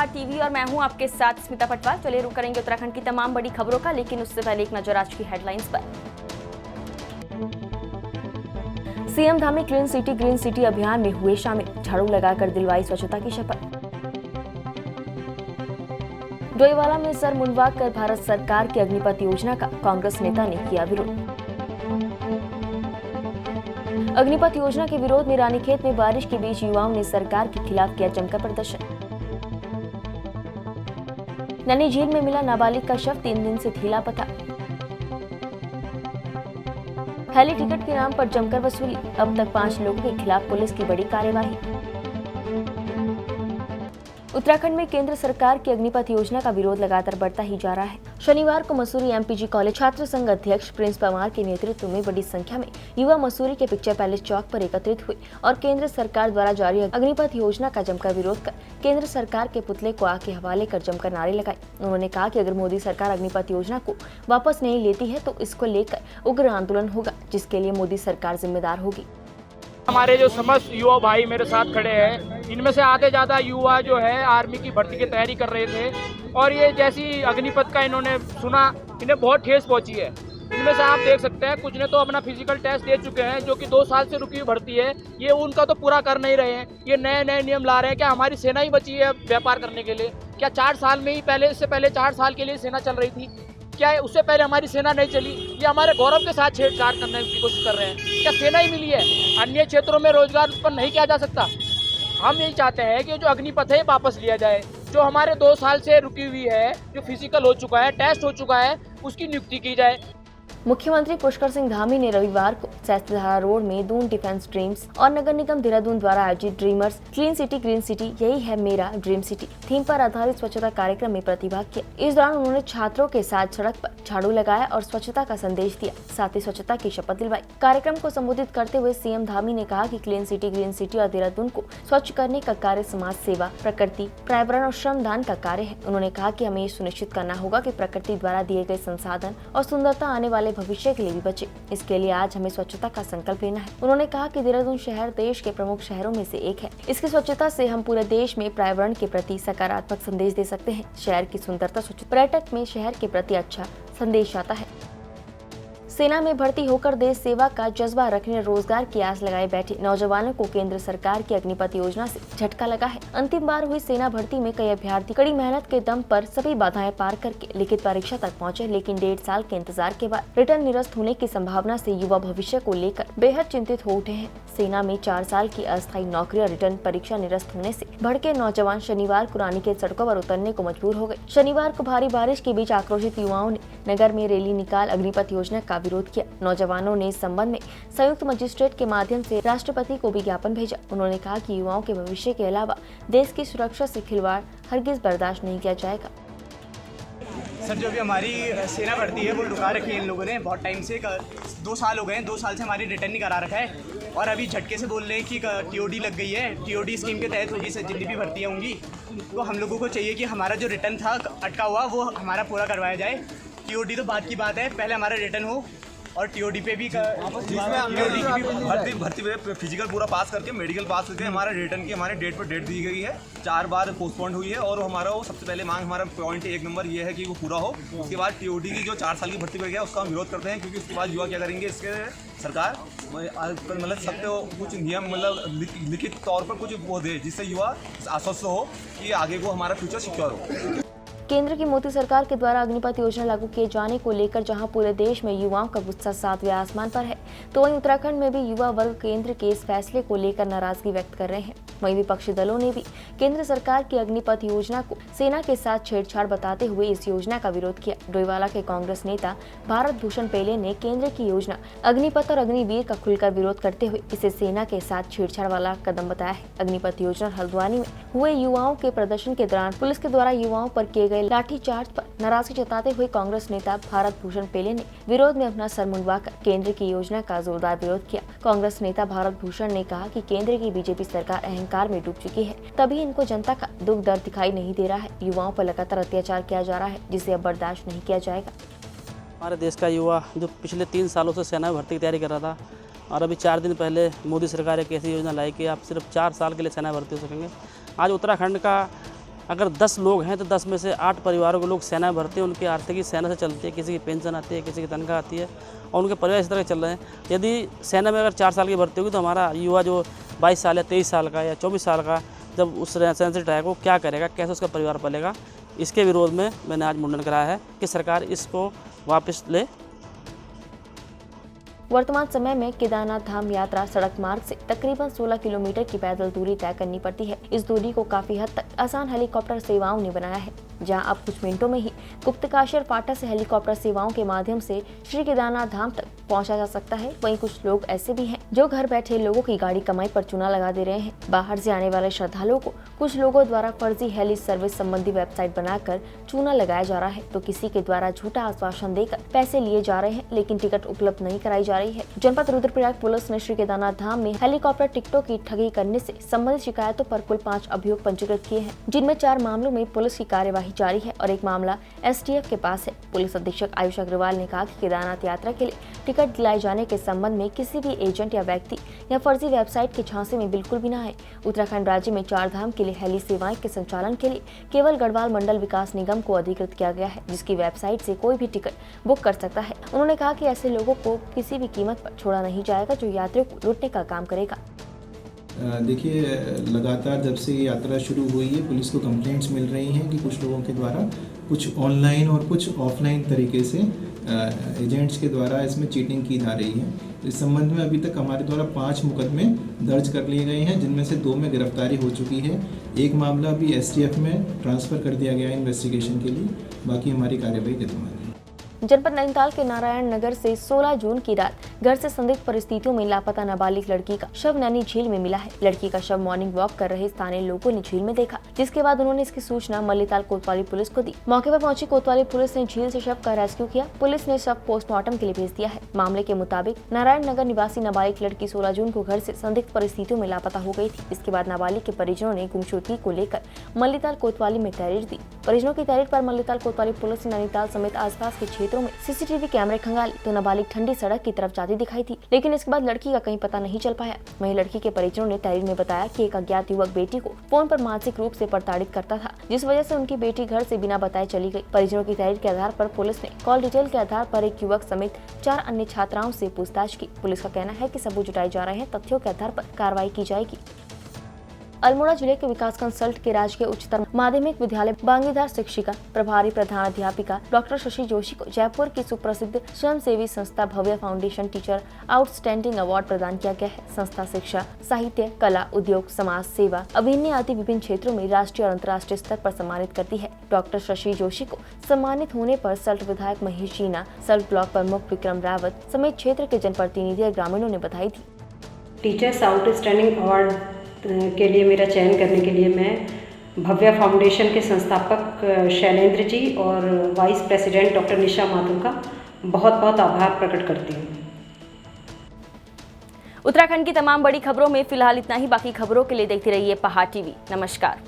नमस्कार टीवी और मैं हूं आपके साथ स्मिता पटवार। चलिए रुक करेंगे उत्तराखंड की तमाम बड़ी खबरों का, लेकिन उससे पहले एक नजर आज की हेडलाइंस पर। सीएम धामी क्लीन सिटी अभियान में हुए शामिल, झाड़ू लगाकर दिलवाई स्वच्छता की शपथ। डोईवाला में सर मुंडवा कर भारत सरकार की अग्निपथ योजना का कांग्रेस नेता ने किया विरोध। अग्निपथ योजना के विरोध में रानीखेत में बारिश के बीच युवाओं ने सरकार के खिलाफ किया जमकर प्रदर्शन। नैनी झील में मिला नाबालिग का शव, 3 दिन से थी लापता। हेली टिकट के नाम पर जमकर वसूली, अब तक 5 लोगों के खिलाफ पुलिस की बड़ी कार्यवाही। उत्तराखंड में केंद्र सरकार की अग्निपथ योजना का विरोध लगातार बढ़ता ही जा रहा है। शनिवार को मसूरी एमपीजी कॉलेज छात्र संघ अध्यक्ष प्रिंस पवार के नेतृत्व में बड़ी संख्या में युवा मसूरी के पिक्चर पैलेस चौक पर एकत्रित हुए और केंद्र सरकार द्वारा जारी अग्निपथ योजना का जमकर विरोध कर केंद्र सरकार के पुतले को आग के हवाले कर जमकर नारे लगाए। उन्होंने कहा कि अगर मोदी सरकार अग्निपथ योजना को वापस नहीं लेती है तो इसको लेकर उग्र आंदोलन होगा, जिसके लिए मोदी सरकार जिम्मेदार होगी। हमारे जो समस्त युवा भाई मेरे साथ खड़े हैं, इनमें से आधे ज़्यादा युवा जो है आर्मी की भर्ती की तैयारी कर रहे थे और ये जैसी अग्निपथ का इन्होंने सुना, इन्हें बहुत ठेस पहुंची है। इनमें से आप देख सकते हैं कुछ ने तो अपना फिजिकल टेस्ट दे चुके हैं, जो कि 2 साल से रुकी हुई भर्ती है, ये उनका तो पूरा कर नहीं रहे हैं। ये नए नए नियम ला रहे हैं। क्या हमारी सेना ही बची है व्यापार करने के लिए? क्या 4 साल में ही इससे पहले 4 साल के लिए सेना चल रही थी? क्या उससे पहले हमारी सेना नहीं चली? ये हमारे गौरव के साथ छेड़छाड़ करने की कोशिश कर रहे हैं। क्या सेना ही मिली है? अन्य क्षेत्रों में रोजगार उत्पन्न नहीं किया जा सकता? हम यही चाहते हैं कि जो अग्निपथ है वापस लिया जाए, जो हमारे 2 साल से रुकी हुई है, जो फिजिकल हो चुका है, टेस्ट हो चुका है, उसकी नियुक्ति की जाए। मुख्यमंत्री पुष्कर सिंह धामी ने रविवार को सहस्त्रधारा रोड में दून डिफेंस ड्रीम्स और नगर निगम देहरादून द्वारा आयोजित dreamers clean city green city यही है मेरा ड्रीम सिटी थीम पर आधारित स्वच्छता कार्यक्रम में प्रतिभाग किया। इस दौरान उन्होंने छात्रों के साथ सड़क पर झाड़ू लगाया और स्वच्छता का संदेश दिया, साथ ही स्वच्छता की शपथ दिलवाई। कार्यक्रम को संबोधित करते हुए सीएम धामी ने कहा कि क्लीन सिटी ग्रीन सिटी और देहरादून को स्वच्छ करने का कार्य समाज सेवा, प्रकृति, पर्यावरण और श्रमदान का कार्य है। उन्होंने कहा कि हमें सुनिश्चित करना होगा कि प्रकृति द्वारा दिए गए संसाधन और सुंदरता आने वाले भविष्य के लिए भी बचे। इसके लिए आज हमें स्वच्छता का संकल्प लेना है। उन्होंने कहा कि देहरादून शहर देश के प्रमुख शहरों में से एक है। इसकी स्वच्छता से हम पूरे देश में पर्यावरण के प्रति सकारात्मक संदेश दे सकते हैं। शहर की सुंदरता स्वच्छ पर्यटक में शहर के प्रति अच्छा संदेश आता है। सेना में भर्ती होकर देश सेवा का जज्बा रखने रोजगार की आस लगाए बैठे नौजवानों को केंद्र सरकार की अग्निपथ योजना से झटका लगा है। अंतिम बार हुई सेना भर्ती में कई अभ्यर्थी कड़ी मेहनत के दम पर सभी बाधाएं पार करके लिखित परीक्षा तक पहुंचे, लेकिन 1.5 साल के इंतजार के बाद रिटर्न निरस्त होने की संभावना से युवा भविष्य को लेकर बेहद चिंतित हो उठे हैं। सेना में 4 साल की अस्थायी नौकरी और रिटर्न परीक्षा निरस्त होने से भड़के नौजवान शनिवार को रानीखेत सड़कों पर उतरने को मजबूर हो गए। शनिवार को भारी बारिश के बीच आक्रोशित युवाओं ने नगर में रैली निकाल अग्निपथ योजना का विरोध किया। नौजवानों ने इस संबंध में संयुक्त मजिस्ट्रेट के माध्यम से राष्ट्रपति को भी ज्ञापन भेजा। उन्होंने कहा कि युवाओं के भविष्य के अलावा देश की सुरक्षा से खिलवाड़ हरगिज बर्दाश्त नहीं किया जाएगा। सर, जो भी हमारी सेना भर्ती है वो रुका रखी है इन लोगों ने बहुत टाइम से। 2 साल हो गए हैं, 2 साल से हमारी रिटर्न नहीं करा रखा है और अभी झटके से बोल रहे हैं कि टीओडी लग गई है। टीओडी स्कीम के तहत होगी सर, जितनी भी भर्तियाँ होंगी तो हम लोगों को चाहिए कि हमारा जो रिटर्न था अटका हुआ वो हमारा पूरा करवाया जाए। टीओडी तो बात की बात है, पहले हमारा रिटर्न हो और टीओडी पे भी भर्ती पे फिजिकल पूरा पास करके मेडिकल पास करके हमारा रिटर्न की हमारे डेट पर डेट दी गई है। 4 बार पोस्टपोन्ड हुई है और हमारा वो सबसे पहले मांग हमारा पॉइंट 1 नंबर ये है कि वो पूरा हो। उसके बाद टीओडी की जो 4 साल की भर्ती पर गया उसका हम विरोध करते हैं, क्योंकि उसके बाद युवा क्या करेंगे, इसके सरकार मतलब सत्य कुछ नियम मतलब लिखित तौर पर कुछ वो दे जिससे युवा आश्वस्त हो कि आगे को हमारा फ्यूचर सिक्योर हो। केंद्र की मोदी सरकार के द्वारा अग्निपथ योजना लागू किए जाने को लेकर जहां पूरे देश में युवाओं का गुस्सा 7वें आसमान पर है, तो वहीं उत्तराखंड में भी युवा वर्ग केंद्र के इस फैसले को लेकर नाराजगी व्यक्त कर रहे हैं। वहीं विपक्षी दलों ने भी केंद्र सरकार की अग्निपथ योजना को सेना के साथ छेड़छाड़ बताते हुए इस योजना का विरोध किया। डोईवाला के कांग्रेस नेता भारत भूषण पेले ने केंद्र की योजना अग्निपथ और अग्निवीर का खुलकर विरोध करते हुए इसे सेना के साथ छेड़छाड़ वाला कदम बताया है। अग्निपथ योजना हल्द्वानी में हुए युवाओं के प्रदर्शन के दौरान पुलिस के द्वारा युवाओं पर किए गए लाठीचार्ज पर नाराजगी जताते हुए कांग्रेस नेता भारत भूषण पेले ने विरोध में अपना सर मुंडवाकर केंद्र की योजना का जोरदार विरोध किया। कांग्रेस नेता भारत भूषण ने कहा कि केंद्र की बीजेपी सरकार अहंकार में डूब चुकी है, तभी इनको जनता का दुख दर्द दिखाई नहीं दे रहा है। युवाओं पर लगातार अत्याचार किया जा रहा है, जिसे अब बर्दाश्त नहीं किया जाएगा। हमारे देश का युवा जो पिछले 3 सालों से सेना में भर्ती की तैयारी कर रहा था और अभी 4 दिन पहले मोदी सरकार एक ऐसी योजना लाई कि आप सिर्फ 4 साल के लिए सेना भर्ती हो सकेंगे। आज उत्तराखंड का अगर 10 लोग हैं तो 10 में से 8 परिवारों के लोग सेना में भर्ती हैं, उनकी आर्थिकी सेना से चलती है, किसी की पेंशन आती है, किसी की तनख्वाह आती है और उनके परिवार इस तरह चल रहे हैं। यदि सेना में अगर 4 साल की भर्ती होगी तो हमारा युवा जो 22 साल या 23 साल का या 24 साल का जब उस सेना से रिटायर वो क्या करेगा, कैसे उसका परिवार पलेगा। इसके विरोध में मैंने आज मुंडन कराया है कि सरकार इसको वापस ले। वर्तमान समय में केदारनाथ धाम यात्रा सड़क मार्ग से तकरीबन 16 किलोमीटर की पैदल दूरी तय करनी पड़ती है। इस दूरी को काफी हद तक आसान हेलीकॉप्टर सेवाओं ने बनाया है, जहां अब कुछ मिनटों में ही गुप्तकाशी और फाटा से हेलीकॉप्टर सेवाओं के माध्यम से श्री केदारनाथ धाम तक पहुंचा जा सकता है। वहीं कुछ लोग ऐसे भी हैं जो घर बैठे लोगों की गाड़ी कमाई पर चूना लगा दे रहे हैं। बाहर से आने वाले श्रद्धालुओं को कुछ लोगों द्वारा फर्जी हेली सर्विस संबंधी वेबसाइट बनाकर चूना लगाया जा रहा है, तो किसी के द्वारा झूठा आश्वासन देकर पैसे लिए जा रहे हैं, लेकिन टिकट उपलब्ध नहीं कराई जा रही है। जनपद रुद्रप्रयाग पुलिस ने श्री केदारनाथ धाम में हेलीकॉप्टर टिकटों की ठगी करने से संबंधित शिकायतों पर कुल 5 अभियोग पंजीकृत किए हैं, जिनमें 4 मामलों में पुलिस की कार्यवाही जारी है और एक मामला STF के पास है। पुलिस अधीक्षक आयुष अग्रवाल ने कहा कि केदारनाथ यात्रा के लिए टिकट दिलाए जाने के संबंध में किसी भी एजेंट या व्यक्ति या फर्जी वेबसाइट के झांसे में बिल्कुल भी न आए। उत्तराखंड राज्य में 4 धाम के लिए हेली सेवाएं के संचालन के लिए केवल गढ़वाल मंडल विकास निगम को अधिकृत किया गया है, जिसकी वेबसाइट से कोई भी टिकट बुक कर सकता है। उन्होंने कहा कि ऐसे लोगों को किसी भी कीमत पर छोड़ा नहीं जाएगा जो यात्रियों को लूटने का काम करेगा। देखिए, लगातार जब से ये यात्रा शुरू हुई है पुलिस को कंप्लेंट्स मिल रही हैं कि कुछ लोगों के द्वारा कुछ ऑनलाइन और कुछ ऑफलाइन तरीके से एजेंट्स के द्वारा इसमें चीटिंग की जा रही है। इस संबंध में अभी तक हमारे द्वारा 5 मुकदमे दर्ज कर लिए गए हैं, जिनमें से 2 में गिरफ्तारी हो चुकी है। एक मामला अभी STF में ट्रांसफ़र कर दिया गया है इन्वेस्टिगेशन के लिए, बाकी हमारी कार्यवाही विद्यमान है। जनपद नैनीताल के नारायण नगर से 16 जून की रात घर से संदिग्ध परिस्थितियों में लापता नाबालिग लड़की का शव नैनी झील में मिला है। लड़की का शव मॉर्निंग वॉक कर रहे स्थानीय लोगों ने झील में देखा, जिसके बाद उन्होंने इसकी सूचना मल्लीताल कोतवाली पुलिस को दी। मौके पर पहुंची कोतवाली पुलिस ने झील से शव का रेस्क्यू किया। पुलिस ने शव पोस्टमार्टम के लिए भेज दिया है। मामले के मुताबिक नारायण नगर निवासी नाबालिग लड़की 16 जून को घर से संदिग्ध परिस्थितियों में लापता हो गई थी। इसके बाद नाबालिग के परिजनों ने गुमशुदगी को लेकर मल्लीताल कोतवाली में तहरीर दी। परिजनों की तहरीर पर मल्लीताल कोतवाली पुलिस ने नैनीताल समेत आसपास के क्षेत्रों में CCTV कैमरे खंगाले तो नाबालिग ठंडी सड़क की तरफ जाती दिखाई थी, लेकिन इसके बाद लड़की का कहीं पता नहीं चल पाया। वहीं लड़की के परिजनों ने तहरीर में बताया कि एक अज्ञात युवक बेटी को फोन पर मानसिक रूप से प्रताड़ित करता था, जिस वजह से उनकी बेटी घर से बिना बताए चली गई। परिजनों की तहरीर के आधार पर पुलिस ने कॉल डिटेल के आधार पर एक युवक समेत 4 अन्य छात्राओं से पूछताछ की। पुलिस का कहना है कि सबूत जुटाए जा रहे हैं, तथ्यों के आधार पर कार्रवाई की जाएगी। अल्मोड़ा जिले के विकासखंड सल्ट के राजकीय उच्चतर माध्यमिक विद्यालय बांगीधार शिक्षिका प्रभारी प्रधानाध्यापिका डॉक्टर शशि जोशी को जयपुर की सुप्रसिद्ध स्वयंसेवी संस्था भव्य फाउंडेशन टीचर आउटस्टैंडिंग अवार्ड प्रदान किया गया है। संस्था शिक्षा, साहित्य, कला, उद्योग, समाज सेवा, अभिनय आदि विभिन्न क्षेत्रों में राष्ट्रीय और अंतर्राष्ट्रीय स्तर पर सम्मानित करती है। डॉक्टर शशि जोशी को सम्मानित होने पर सल्ट विधायक महेश जीना, सल्ट ब्लॉक प्रमुख विक्रम रावत समेत क्षेत्र के जनप्रतिनिधि और ग्रामीणों ने बधाई दी। टीचर्स आउटस्टैंडिंग अवार्ड के लिए मेरा चयन करने के लिए मैं भव्य फाउंडेशन के संस्थापक शैलेंद्र जी और वाइस प्रेसिडेंट डॉक्टर निशा माथुर का बहुत बहुत आभार प्रकट करती हूँ। उत्तराखंड की तमाम बड़ी खबरों में फिलहाल इतना ही। बाकी खबरों के लिए देखते रहिए पहाड़ TV। नमस्कार।